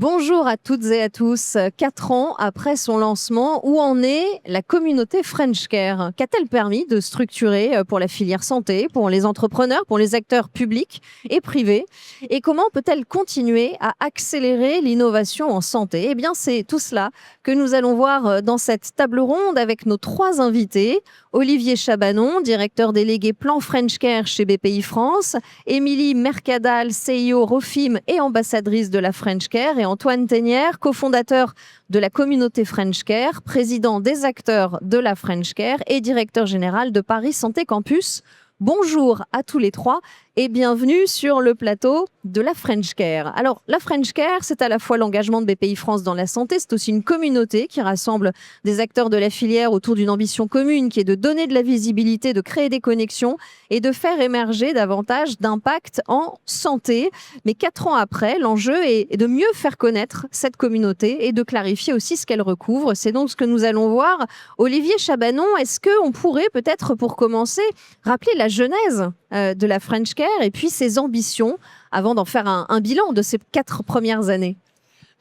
Bonjour à toutes et à tous. 4 ans après son lancement, où en est la communauté French Care? Qu'a-t-elle permis de structurer pour la filière santé, pour les entrepreneurs, pour les acteurs publics et privés? Et comment peut-elle continuer à accélérer l'innovation en santé? Eh bien, c'est tout cela que nous allons voir dans cette table ronde avec nos 3 invités. Olivier Chabanon, directeur délégué Plan French Care chez BPI France, Émilie Mercadal, CIO Rofim et ambassadrice de la French Care, et Antoine Tenière, cofondateur de la communauté French Care, président des acteurs de la French Care et directeur général de Paris Santé Campus. Bonjour à tous les 3 et bienvenue sur le plateau de la French Care. Alors, la French Care, c'est à la fois l'engagement de BPI France dans la santé, c'est aussi une communauté qui rassemble des acteurs de la filière autour d'une ambition commune qui est de donner de la visibilité, de créer des connexions et de faire émerger davantage d'impact en santé. Mais 4 ans après, l'enjeu est de mieux faire connaître cette communauté et de clarifier aussi ce qu'elle recouvre. C'est donc ce que nous allons voir. Olivier Chabanon, est-ce qu'on pourrait peut-être, pour commencer, rappeler la genèse de la French Care et puis ses ambitions avant d'en faire un bilan de ces 4 premières années?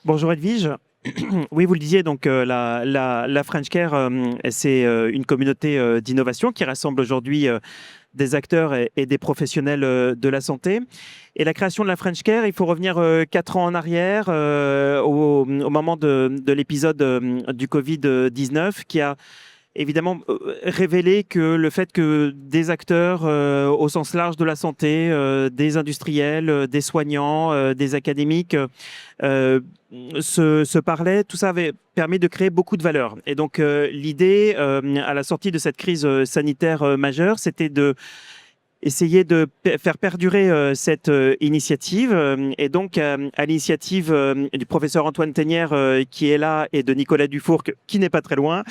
Bonjour Edwige. Oui, vous le disiez, donc la French Care, c'est une communauté d'innovation qui rassemble aujourd'hui des acteurs et des professionnels de la santé. Et la création de la French Care, il faut revenir 4 ans en arrière, au moment de l'épisode du Covid-19, qui a évidemment révélé que le fait que des acteurs au sens large de la santé, des industriels, des soignants, des académiques se parlaient, tout ça avait permis de créer beaucoup de valeur. Et donc l'idée, à la sortie de cette crise sanitaire majeure, c'était de essayer de faire perdurer cette initiative. Et donc, à l'initiative du professeur Antoine Tenière, qui est là, et de Nicolas Dufourc, qui n'est pas très loin,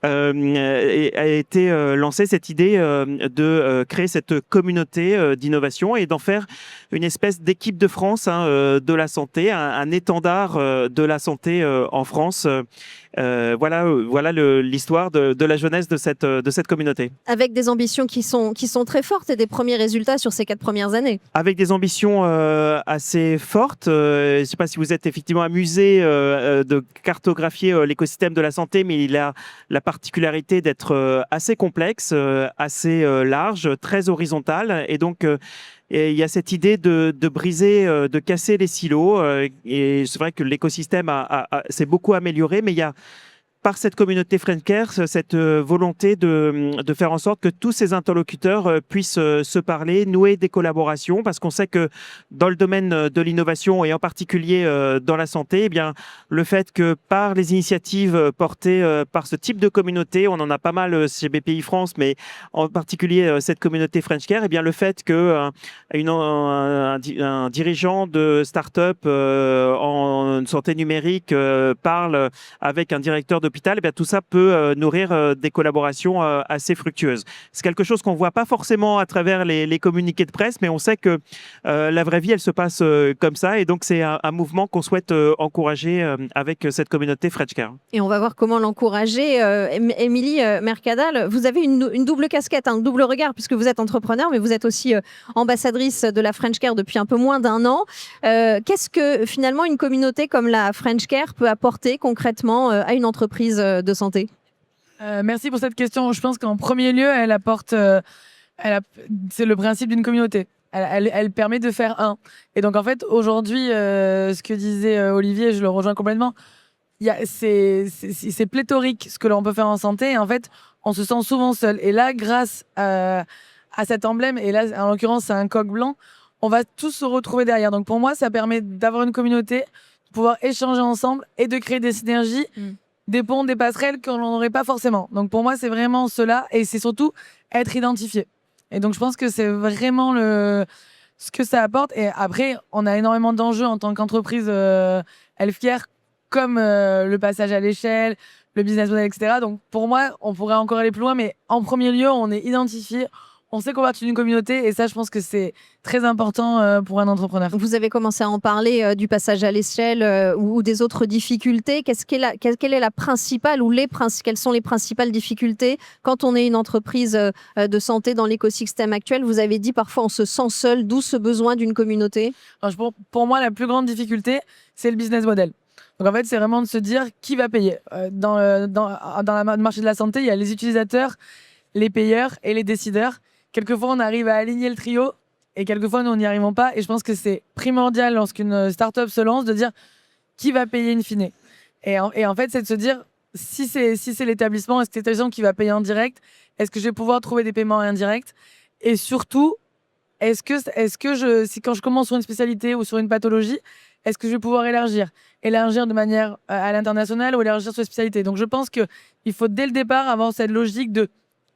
a été lancée cette idée de créer cette communauté d'innovation et d'en faire une espèce d'équipe de France de la santé, un étendard de la santé en France. Voilà l'histoire de la jeunesse de cette communauté. Avec des ambitions qui sont très fortes et des premiers résultats sur ces 4 premières années. Avec des ambitions assez fortes. Je ne sais pas si vous êtes effectivement amusé de cartographier l'écosystème de la santé, mais il a la particularité d'être assez complexe, assez large, très horizontal. Et donc, et il y a cette idée de briser, de casser les silos. Et c'est vrai que l'écosystème s'est beaucoup amélioré, mais il y a, par cette communauté French Care, cette volonté de faire en sorte que tous ces interlocuteurs puissent se parler, nouer des collaborations, parce qu'on sait que dans le domaine de l'innovation et en particulier dans la santé, eh bien, le fait que par les initiatives portées par ce type de communauté, on en a pas mal chez BPI France, mais en particulier cette communauté French Care, eh bien, le fait que un dirigeant de start-up en santé numérique parle avec un directeur d'hôpital, eh bien, tout ça peut nourrir des collaborations assez fructueuses. C'est quelque chose qu'on ne voit pas forcément à travers les communiqués de presse, mais on sait que la vraie vie, elle se passe comme ça. Et donc, c'est un mouvement qu'on souhaite encourager avec cette communauté French Care. Et on va voir comment l'encourager. Émilie Mercadal, vous avez une double casquette, un double regard, puisque vous êtes entrepreneur, mais vous êtes aussi ambassadrice de la French Care depuis un peu moins d'1 an. Qu'est-ce que finalement une communauté comme la French Care peut apporter concrètement à une entreprise de santé? Merci pour cette question. Je pense qu'en premier lieu, elle apporte, c'est le principe d'une communauté. Elle permet de faire un. Et donc en fait, aujourd'hui, ce que disait Olivier, je le rejoins complètement. C'est pléthorique ce que l'on peut faire en santé. Et en fait, on se sent souvent seul. Et là, grâce à cet emblème, et là, en l'occurrence, c'est un coq blanc, on va tous se retrouver derrière. Donc pour moi, ça permet d'avoir une communauté, de pouvoir échanger ensemble et de créer des synergies. Des ponts, des passerelles qu'on n'aurait pas forcément. Donc pour moi, c'est vraiment cela, et c'est surtout être identifié. Et donc je pense que c'est vraiment ce que ça apporte. Et après, on a énormément d'enjeux en tant qu'entreprise healthcare, comme le passage à l'échelle, le business model, etc. Donc pour moi, on pourrait encore aller plus loin, mais en premier lieu, on est identifié, on sait qu'on va partie d'une communauté et ça, je pense que c'est très important pour un entrepreneur. Vous avez commencé à en parler du passage à l'échelle ou des autres difficultés. Quelle est la principale ou quelles sont les principales difficultés quand on est une entreprise de santé dans l'écosystème actuel? Vous avez dit parfois on se sent seul, d'où ce besoin d'une communauté. Alors, pour moi, la plus grande difficulté, c'est le business model. Donc en fait, c'est vraiment de se dire qui va payer. Dans le marché de la santé, il y a les utilisateurs, les payeurs et les décideurs. Quelquefois, on arrive à aligner le trio et quelquefois, nous, n'y arrivons pas. Et je pense que c'est primordial lorsqu'une start-up se lance de dire qui va payer in fine. Et en fait, c'est de se dire si c'est l'établissement, est-ce que c'est l'établissement qui va payer en direct? Est-ce que je vais pouvoir trouver des paiements indirects? Et surtout, est-ce que quand je commence sur une spécialité ou sur une pathologie, est-ce que je vais pouvoir élargir de manière à l'international ou élargir sur la spécialité? Donc, je pense qu'il faut dès le départ avoir cette logique de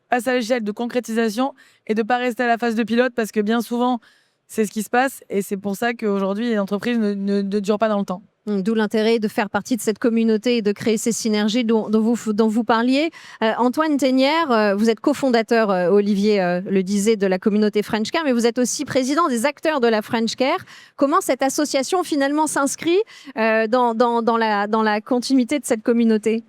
passer à l'échelle de concrétisation et de ne pas rester à la phase de pilote parce que bien souvent, c'est ce qui se passe et c'est pour ça qu'aujourd'hui, les entreprises ne durent pas dans le temps. D'où l'intérêt de faire partie de cette communauté et de créer ces synergies dont vous parliez. Antoine Tenière, vous êtes cofondateur, Olivier le disait, de la communauté French Care, mais vous êtes aussi président des acteurs de la French Care. Comment cette association finalement s'inscrit dans la continuité de cette communauté?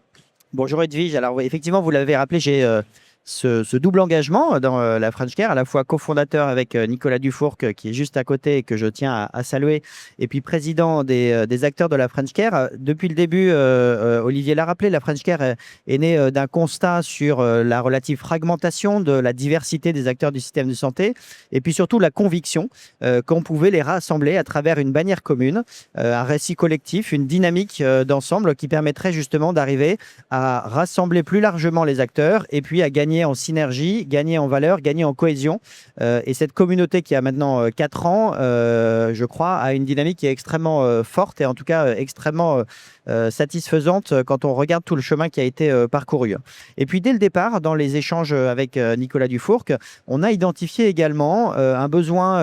Bonjour Edwige, alors effectivement vous l'avez rappelé, j'ai ce double engagement dans la French Care, à la fois cofondateur avec Nicolas Dufourcq qui est juste à côté et que je tiens à saluer, et puis président des acteurs de la French Care. Depuis le début, Olivier l'a rappelé, la French Care est née d'un constat sur la relative fragmentation de la diversité des acteurs du système de santé, et puis surtout la conviction qu'on pouvait les rassembler à travers une bannière commune, un récit collectif, une dynamique d'ensemble qui permettrait justement d'arriver à rassembler plus largement les acteurs et puis à gagner en synergie, gagner en valeur, gagner en cohésion. Et cette communauté qui a maintenant 4 ans, je crois, a une dynamique qui est extrêmement forte et en tout cas extrêmement satisfaisante quand on regarde tout le chemin qui a été parcouru. Et puis dès le départ, dans les échanges avec Nicolas Dufourcq, on a identifié également un besoin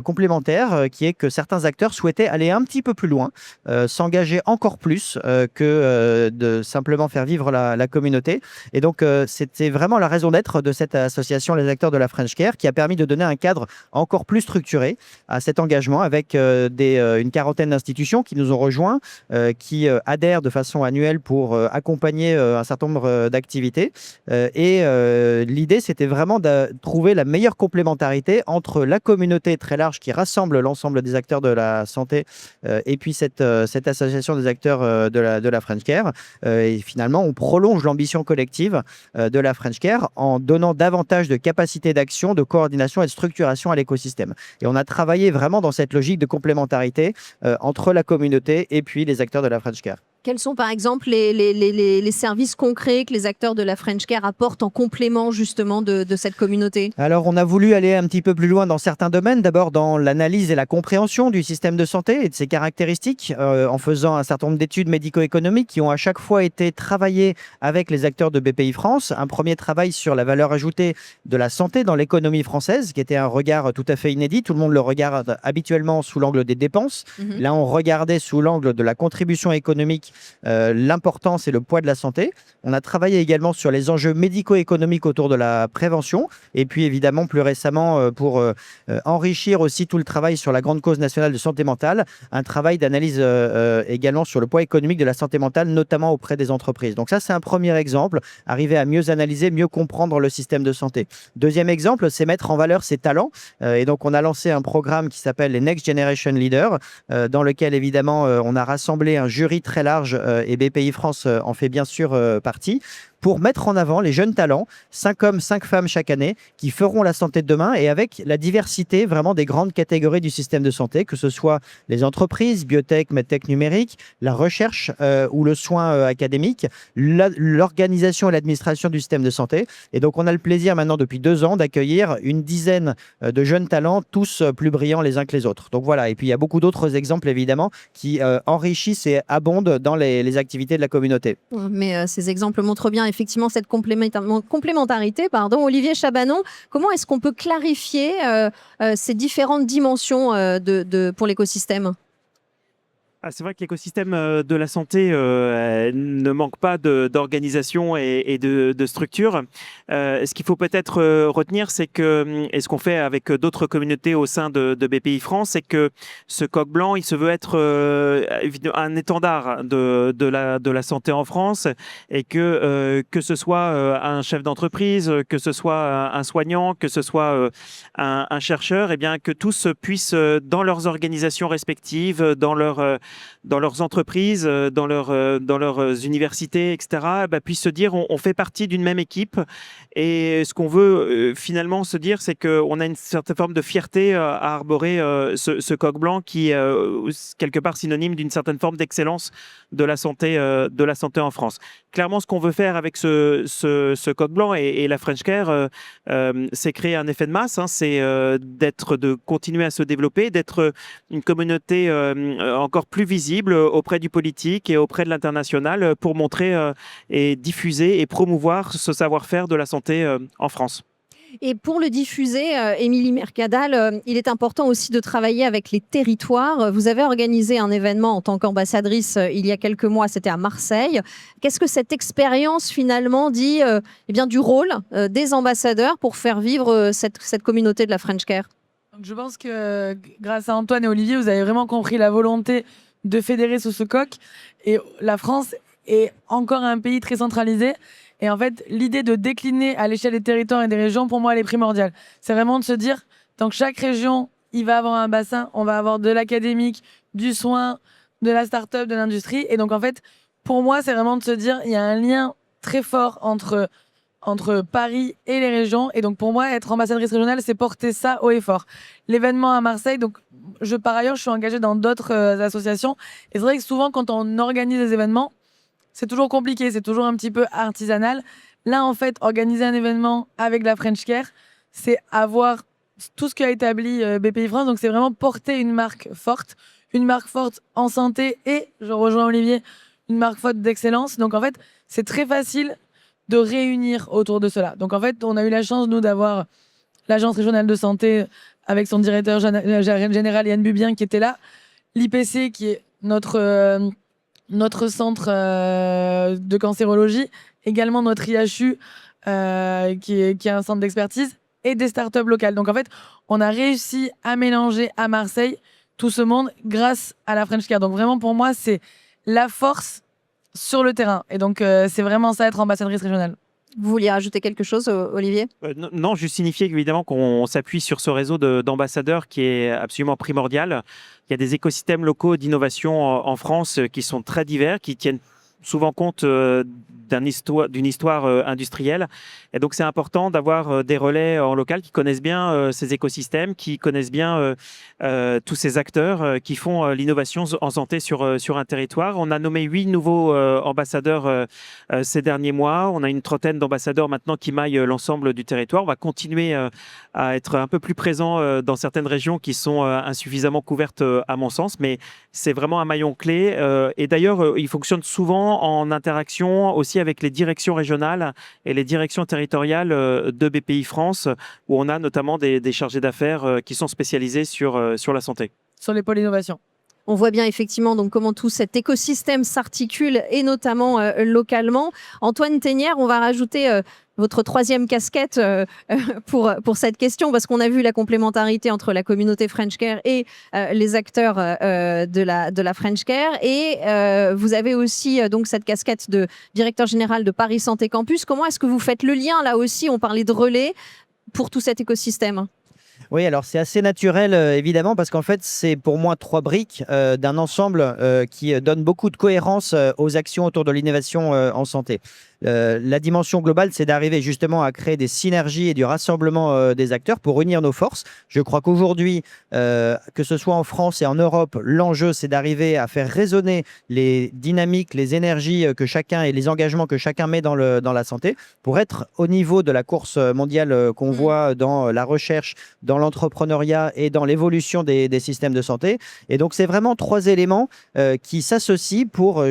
complémentaire qui est que certains acteurs souhaitaient aller un petit peu plus loin, s'engager encore plus que de simplement faire vivre la communauté. Et donc c'était vraiment la raison d'être de cette association, les acteurs de la French Care, qui a permis de donner un cadre encore plus structuré à cet engagement avec une quarantaine d'institutions qui nous ont rejoints, qui adhèrent de façon annuelle pour accompagner un certain nombre d'activités. L'idée, c'était vraiment de trouver la meilleure complémentarité entre la communauté très large qui rassemble l'ensemble des acteurs de la santé et puis cette association des acteurs de la French Care. Et finalement, on prolonge l'ambition collective de la French Care en donnant davantage de capacité d'action, de coordination et de structuration à l'écosystème. Et on a travaillé vraiment dans cette logique de complémentarité entre la communauté et puis les acteurs de la French Care. Quels sont par exemple les services concrets que les acteurs de la French Care apportent en complément justement de cette communauté? Alors on a voulu aller un petit peu plus loin dans certains domaines, d'abord dans l'analyse et la compréhension du système de santé et de ses caractéristiques, en faisant un certain nombre d'études médico-économiques qui ont à chaque fois été travaillées avec les acteurs de BPI France. Un premier travail sur la valeur ajoutée de la santé dans l'économie française, qui était un regard tout à fait inédit. Tout le monde le regarde habituellement sous l'angle des dépenses. Là, on regardait sous l'angle de la contribution économique l'importance et le poids de la santé. On a travaillé également sur les enjeux médico-économiques autour de la prévention et puis évidemment plus récemment pour enrichir aussi tout le travail sur la grande cause nationale de santé mentale, un travail d'analyse également sur le poids économique de la santé mentale, notamment auprès des entreprises. Donc ça, c'est un premier exemple, arriver à mieux analyser, mieux comprendre le système de santé. Deuxième exemple, c'est mettre en valeur ses talents. Et donc on a lancé un programme qui s'appelle les Next Generation Leaders, dans lequel évidemment on a rassemblé un jury très large et BPI France en fait bien sûr partie, pour mettre en avant les jeunes talents, 5 hommes, 5 femmes chaque année, qui feront la santé de demain et avec la diversité vraiment des grandes catégories du système de santé, que ce soit les entreprises, biotech, medtech numérique, la recherche ou le soin académique, l'organisation et l'administration du système de santé. Et donc on a le plaisir maintenant depuis 2 ans d'accueillir une dizaine de jeunes talents, tous plus brillants les uns que les autres. Donc voilà, et puis il y a beaucoup d'autres exemples évidemment qui enrichissent et abondent dans les activités de la communauté. Mais ces exemples montrent bien effectivement cette complémentarité. Olivier Chabanon, comment est-ce qu'on peut clarifier ces différentes dimensions pour l'écosystème? C'est vrai que l'écosystème de la santé ne manque pas d'organisation et de structure. Ce qu'il faut peut-être retenir, c'est que, et ce qu'on fait avec d'autres communautés au sein de BPI France, c'est que ce coq blanc, il se veut être un étendard de la santé en France, et que ce soit un chef d'entreprise, que ce soit un soignant, que ce soit un chercheur, et bien que tous puissent, dans leurs organisations respectives, dans leurs entreprises, dans leurs universités, etc., puissent se dire on fait partie d'une même équipe. Et ce qu'on veut finalement se dire, c'est qu'on a une certaine forme de fierté à arborer ce coq blanc qui est quelque part synonyme d'une certaine forme d'excellence de la santé en France. Clairement, ce qu'on veut faire avec ce coq blanc et la French Care, c'est créer un effet de masse, c'est de continuer à se développer, d'être une communauté encore plus visible auprès du politique et auprès de l'international pour montrer et diffuser et promouvoir ce savoir-faire de la santé en France. Et pour le diffuser, Émilie Mercadal, il est important aussi de travailler avec les territoires. Vous avez organisé un événement en tant qu'ambassadrice il y a quelques mois, c'était à Marseille. Qu'est-ce que cette expérience finalement dit du rôle des ambassadeurs pour faire vivre cette communauté de la French Care? Donc, je pense que grâce à Antoine et Olivier, vous avez vraiment compris la volonté de fédérer sous ce coq. Et la France est encore un pays très centralisé. Et en fait, l'idée de décliner à l'échelle des territoires et des régions, pour moi, elle est primordiale. C'est vraiment de se dire, dans chaque région, il va avoir un bassin, on va avoir de l'académique, du soin, de la start-up, de l'industrie. Et donc, en fait, pour moi, c'est vraiment de se dire, il y a un lien très fort entre Paris et les régions. Et donc, pour moi, être ambassadrice régionale, c'est porter ça haut et fort. L'événement à Marseille, donc, par ailleurs, je suis engagée dans d'autres associations. Et c'est vrai que souvent, quand on organise des événements, c'est toujours compliqué, c'est toujours un petit peu artisanal. Là, en fait, organiser un événement avec la French Care, c'est avoir tout ce qu'a établi BPI France. Donc, c'est vraiment porter une marque forte en santé et, je rejoins Olivier, une marque forte d'excellence. Donc, en fait, c'est très facile de réunir autour de cela. Donc, en fait, on a eu la chance, nous, d'avoir l'Agence régionale de santé avec son directeur général Yann Bubien qui était là, l'IPC qui est notre centre de cancérologie, également notre IHU qui est un centre d'expertise, et des startups locales. Donc en fait, on a réussi à mélanger à Marseille tout ce monde grâce à la French Care. Donc vraiment, pour moi, c'est la force sur le terrain. Et donc, c'est vraiment ça, être ambassadrice régionale. Vous vouliez rajouter quelque chose, Olivier? Non, juste signifier évidemment qu'on s'appuie sur ce réseau d'ambassadeurs qui est absolument primordial. Il y a des écosystèmes locaux d'innovation en France qui sont très divers, qui tiennent souvent compte d'une histoire industrielle. Et donc, c'est important d'avoir des relais en local qui connaissent bien ces écosystèmes, qui connaissent bien tous ces acteurs qui font l'innovation en santé sur un territoire. On a nommé 8 nouveaux ambassadeurs ces derniers mois. On a une trentaine d'ambassadeurs maintenant qui maillent l'ensemble du territoire. On va continuer à être un peu plus présent dans certaines régions qui sont insuffisamment couvertes à mon sens, mais c'est vraiment un maillon clé. Et d'ailleurs, il fonctionne souvent en interaction aussi avec les directions régionales et les directions territoriales de BPI France, où on a notamment des chargés d'affaires qui sont spécialisés sur la santé. Sur les pôles d'innovation. On voit bien effectivement donc comment tout cet écosystème s'articule et notamment localement. Antoine Thénière, on va rajouter votre troisième casquette pour cette question, parce qu'on a vu la complémentarité entre la communauté French Care et les acteurs de la French Care. Et vous avez aussi donc cette casquette de directeur général de Paris Santé Campus. Comment est-ce que vous faites le lien, là aussi, on parlait de relais, pour tout cet écosystème? Oui, alors c'est assez naturel, évidemment, parce qu'en fait, c'est pour moi 3 briques d'un ensemble qui donne beaucoup de cohérence aux actions autour de l'innovation en santé. La dimension globale, c'est d'arriver justement à créer des synergies et du rassemblement des acteurs pour unir nos forces. Je crois qu'aujourd'hui, que ce soit en France et en Europe, l'enjeu, c'est d'arriver à faire résonner les dynamiques, les énergies que chacun et les engagements que chacun met dans la santé pour être au niveau de la course mondiale qu'on voit dans la recherche, dans l'entrepreneuriat et dans l'évolution des systèmes de santé. Et donc, c'est vraiment 3 éléments qui s'associent pour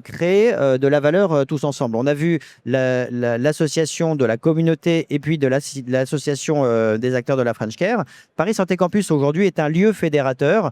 créer de la valeur tous ensemble. On a vu vu l'association de la communauté et puis de l'association des acteurs de la French Care. Paris Santé Campus aujourd'hui est un lieu fédérateur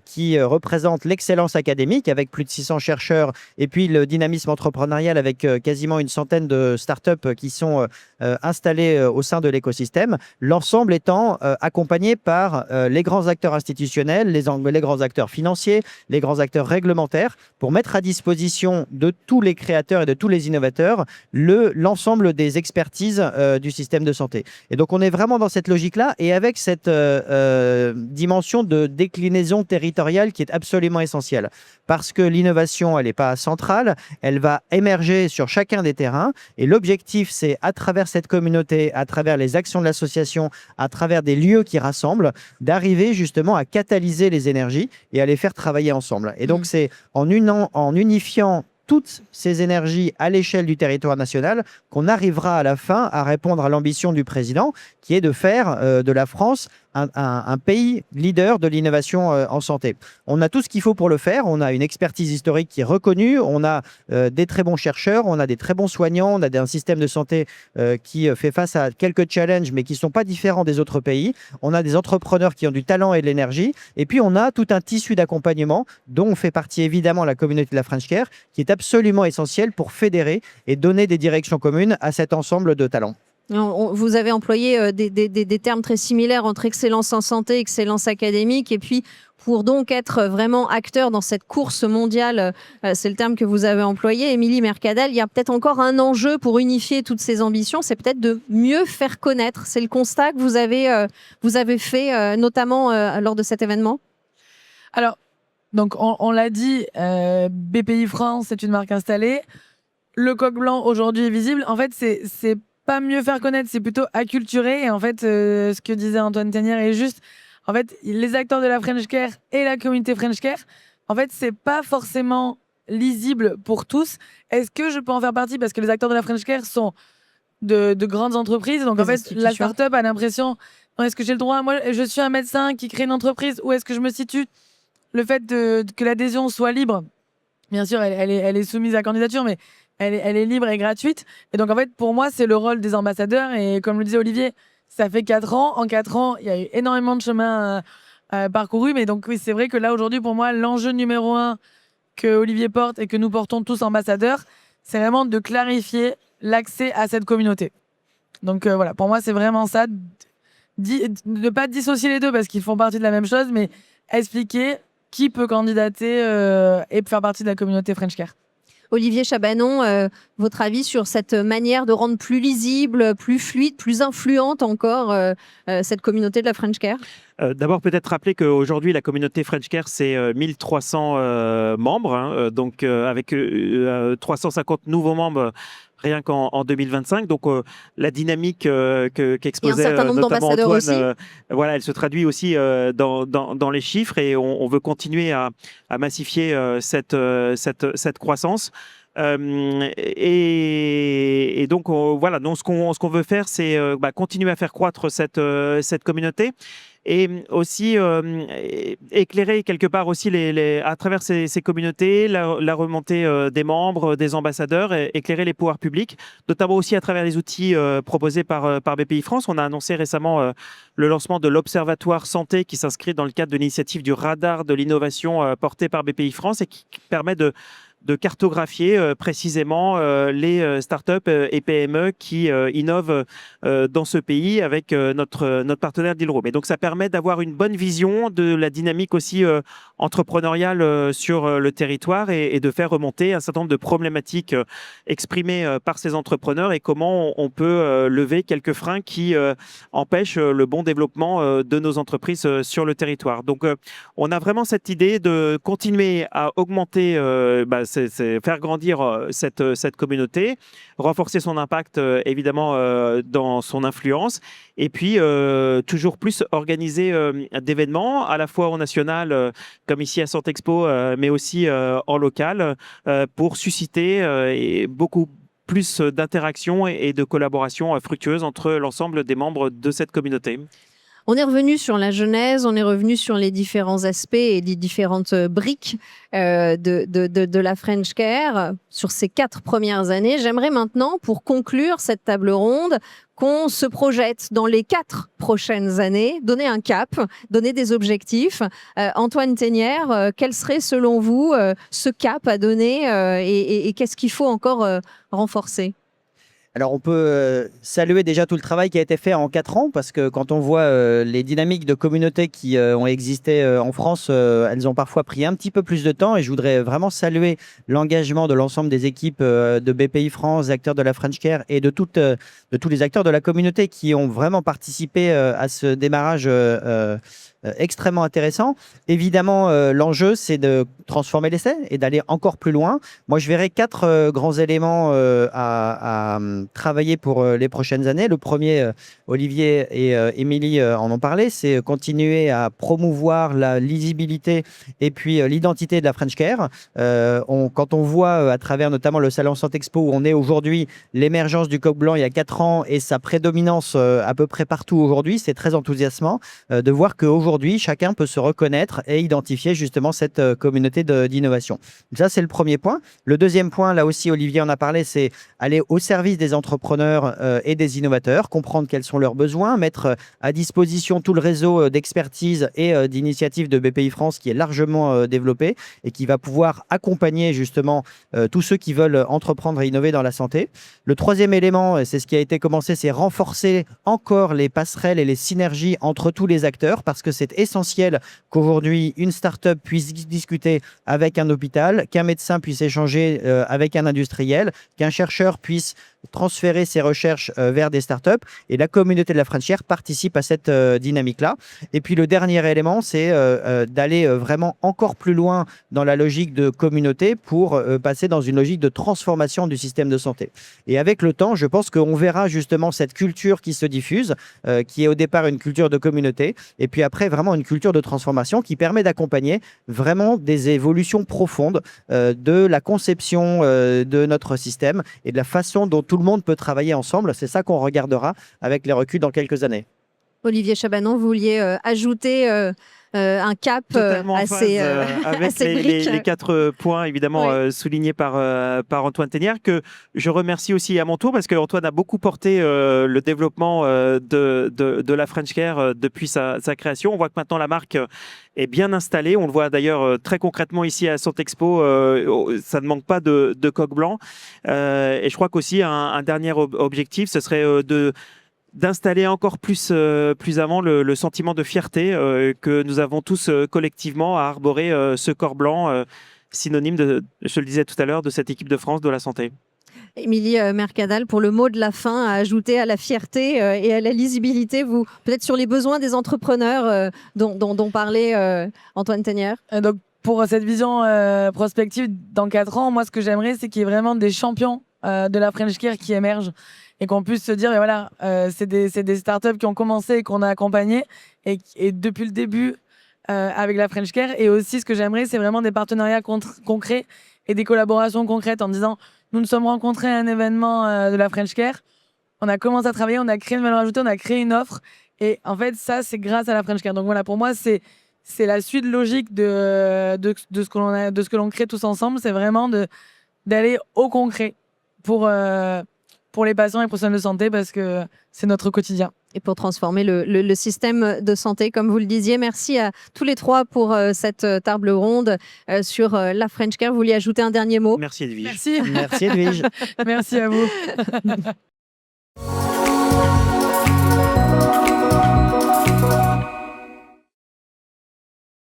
qui représente l'excellence académique avec plus de 600 chercheurs et puis le dynamisme entrepreneurial avec quasiment une centaine de startups qui sont installées au sein de l'écosystème. L'ensemble étant accompagné par les grands acteurs institutionnels, les grands acteurs financiers, les grands acteurs réglementaires pour mettre à disposition de tous les créateurs et de tous les innovateurs l'ensemble des expertises du système de santé. Et donc, on est vraiment dans cette logique-là et avec cette dimension de déclinaison territoriale qui est absolument essentielle. Parce que l'innovation, elle n'est pas centrale, elle va émerger sur chacun des terrains. Et l'objectif, c'est à travers cette communauté, à travers les actions de l'association, à travers des lieux qui rassemblent, d'arriver justement à catalyser les énergies et à les faire travailler ensemble. Et donc, c'est en unifiant toutes ces énergies à l'échelle du territoire national qu'on arrivera à la fin à répondre à l'ambition du président qui est de faire de la France un pays leader de l'innovation en santé. On a tout ce qu'il faut pour le faire, on a une expertise historique qui est reconnue, on a des très bons chercheurs, on a des très bons soignants, on a un système de santé qui fait face à quelques challenges mais qui ne sont pas différents des autres pays, on a des entrepreneurs qui ont du talent et de l'énergie, et puis on a tout un tissu d'accompagnement dont fait partie évidemment la communauté de la French Care qui est absolument essentielle pour fédérer et donner des directions communes à cet ensemble de talents. Vous avez employé des termes très similaires entre excellence en santé, excellence académique, et puis pour donc être vraiment acteur dans cette course mondiale, c'est le terme que vous avez employé, Émilie Mercadal, il y a peut-être encore un enjeu pour unifier toutes ces ambitions, c'est peut-être de mieux faire connaître. C'est le constat que vous avez fait, notamment lors de cet événement ? Alors, donc on l'a dit, BPI France, c'est une marque installée. Le coq blanc aujourd'hui est visible. En fait, c'est pas mieux faire connaître, c'est plutôt acculturer. Et en fait, ce que disait Antoine Tanière est juste. En fait, les acteurs de la French Care et la communauté French Care, en fait, c'est pas forcément lisible pour tous. Est-ce que je peux en faire partie? Parce que les acteurs de la French Care sont de grandes entreprises. Donc, en fait, la start-up a l'impression, est-ce que j'ai le droit? Moi, je suis un médecin qui crée une entreprise. Où est-ce que je me situe? Le fait que l'adhésion soit libre, bien sûr, elle est soumise à candidature, mais elle est libre et gratuite. Et donc, en fait, pour moi, c'est le rôle des ambassadeurs. Et comme le disait Olivier, ça fait 4 ans. En 4 ans, il y a eu énormément de chemin parcouru. Mais donc, oui, c'est vrai que là, aujourd'hui, pour moi, l'enjeu numéro 1 que Olivier porte et que nous portons tous ambassadeurs, c'est vraiment de clarifier l'accès à cette communauté. Donc, voilà, pour moi, c'est vraiment ça. Ne pas dissocier les deux parce qu'ils font partie de la même chose, mais expliquer qui peut candidater et faire partie de la communauté French Care. Olivier Chabanon, votre avis sur cette manière de rendre plus lisible, plus fluide, plus influente encore cette communauté de la French Care? D'abord, peut-être rappeler qu'aujourd'hui, la communauté French Care, c'est 1300 membres, hein, donc avec 350 nouveaux membres rien qu'en 2025. Donc, la dynamique qu'exposait notamment Antoine, voilà, elle se traduit aussi dans les chiffres et on veut continuer à massifier cette croissance. Et donc, voilà, donc ce qu'on veut faire, c'est continuer à faire croître cette communauté et aussi éclairer quelque part aussi à travers ces communautés la remontée des membres, des ambassadeurs, et éclairer les pouvoirs publics, notamment aussi à travers les outils proposés par BPI France. On a annoncé récemment le lancement de l'Observatoire Santé qui s'inscrit dans le cadre de l'initiative du radar de l'innovation portée par BPI France et qui permet de cartographier précisément les startups et PME qui innovent dans ce pays avec notre partenaire Dealroom. Et donc, ça permet d'avoir une bonne vision de la dynamique aussi entrepreneuriale sur le territoire et de faire remonter un certain nombre de problématiques exprimées par ces entrepreneurs et comment on peut lever quelques freins qui empêchent le bon développement de nos entreprises sur le territoire. Donc, on a vraiment cette idée de continuer à augmenter c'est faire grandir cette communauté, renforcer son impact évidemment dans son influence et puis toujours plus organiser d'événements à la fois au national comme ici à Santexpo mais aussi en local pour susciter beaucoup plus d'interactions et de collaborations fructueuses entre l'ensemble des membres de cette communauté. On est revenu sur la genèse, on est revenu sur les différents aspects et les différentes briques de la French Care sur ces 4 premières années. J'aimerais maintenant, pour conclure cette table ronde, qu'on se projette dans les 4 prochaines années, donner un cap, donner des objectifs. Antoine Tenière, quel serait selon vous ce cap à donner et qu'est-ce qu'il faut encore renforcer ? Alors, on peut saluer déjà tout le travail qui a été fait en 4 ans, parce que quand on voit les dynamiques de communauté qui ont existé en France, elles ont parfois pris un petit peu plus de temps. Et je voudrais vraiment saluer l'engagement de l'ensemble des équipes de BPI France, acteurs de la French Care et de tous les acteurs de la communauté qui ont vraiment participé à ce démarrage extrêmement intéressant. Évidemment, l'enjeu, c'est de transformer l'essai et d'aller encore plus loin. Moi, je verrais 4 grands éléments à travailler pour les prochaines années. Le premier, Olivier et Émilie en ont parlé, c'est continuer à promouvoir la lisibilité et puis l'identité de la French Care. Quand on voit à travers notamment le Salon Santé Expo où on est aujourd'hui, l'émergence du coq blanc il y a 4 ans et sa prédominance à peu près partout aujourd'hui, c'est très enthousiasmant de voir qu'aujourd'hui, chacun peut se reconnaître et identifier justement cette communauté d'innovation. Ça, c'est le premier point. Le deuxième point, là aussi, Olivier en a parlé, c'est aller au service des entrepreneurs et des innovateurs, comprendre quels sont leurs besoins, mettre à disposition tout le réseau d'expertise et d'initiatives de BPI France qui est largement développé et qui va pouvoir accompagner justement tous ceux qui veulent entreprendre et innover dans la santé. Le troisième élément, c'est ce qui a été commencé, c'est renforcer encore les passerelles et les synergies entre tous les acteurs, parce que c'est essentiel qu'aujourd'hui une start-up puisse discuter avec un hôpital, qu'un médecin puisse échanger avec un industriel, qu'un chercheur puisse transférer ses recherches vers des startups, et la communauté de la French Care participe à cette dynamique-là. Et puis le dernier élément, c'est d'aller vraiment encore plus loin dans la logique de communauté pour passer dans une logique de transformation du système de santé. Et avec le temps, je pense qu'on verra justement cette culture qui se diffuse, qui est au départ une culture de communauté, et puis après vraiment une culture de transformation qui permet d'accompagner vraiment des évolutions profondes de la conception de notre système et de la façon dont tout le monde peut travailler ensemble. C'est ça qu'on regardera avec les reculs dans quelques années. Olivier Chabanon, vous vouliez ajouter un cap avec ces briques. les 4 points évidemment soulignés par Antoine Tenière, que je remercie aussi à mon tour, parce qu'Antoine a beaucoup porté le développement de la French Care depuis sa création. On voit que maintenant la marque est bien installée. On le voit d'ailleurs très concrètement ici à Santé Expo. Ça ne manque pas de coq blanc. Et je crois qu'aussi un dernier objectif, ce serait d'installer encore plus avant le sentiment de fierté que nous avons tous collectivement à arborer ce corps blanc, synonyme, je le disais tout à l'heure, de cette équipe de France de la santé. Émilie Mercadal, pour le mot de la fin, à ajouter à la fierté et à la lisibilité, vous, peut-être sur les besoins des entrepreneurs dont parlait Antoine Tenière. Donc, pour cette vision prospective, dans 4 ans, moi, ce que j'aimerais, c'est qu'il y ait vraiment des champions de la French Care qui émergent et qu'on puisse se dire, et voilà, c'est des startups qui ont commencé et qu'on a accompagnées et depuis le début avec la French Care. Et aussi, ce que j'aimerais, c'est vraiment des partenariats concrets et des collaborations concrètes en disant, nous nous sommes rencontrés à un événement de la French Care, on a commencé à travailler, on a créé une valeur ajoutée, on a créé une offre. Et en fait, ça, c'est grâce à la French Care. Donc voilà, pour moi, c'est la suite logique de ce que l'on crée tous ensemble. C'est vraiment d'aller au concret pour les patients et les professionnels de santé, parce que c'est notre quotidien. Et pour transformer le système de santé, comme vous le disiez. Merci à tous les 3 pour cette table ronde sur la French Care. Vous vouliez ajouter un dernier mot ? Merci Edwige. Merci. Merci Edwige. Merci à vous.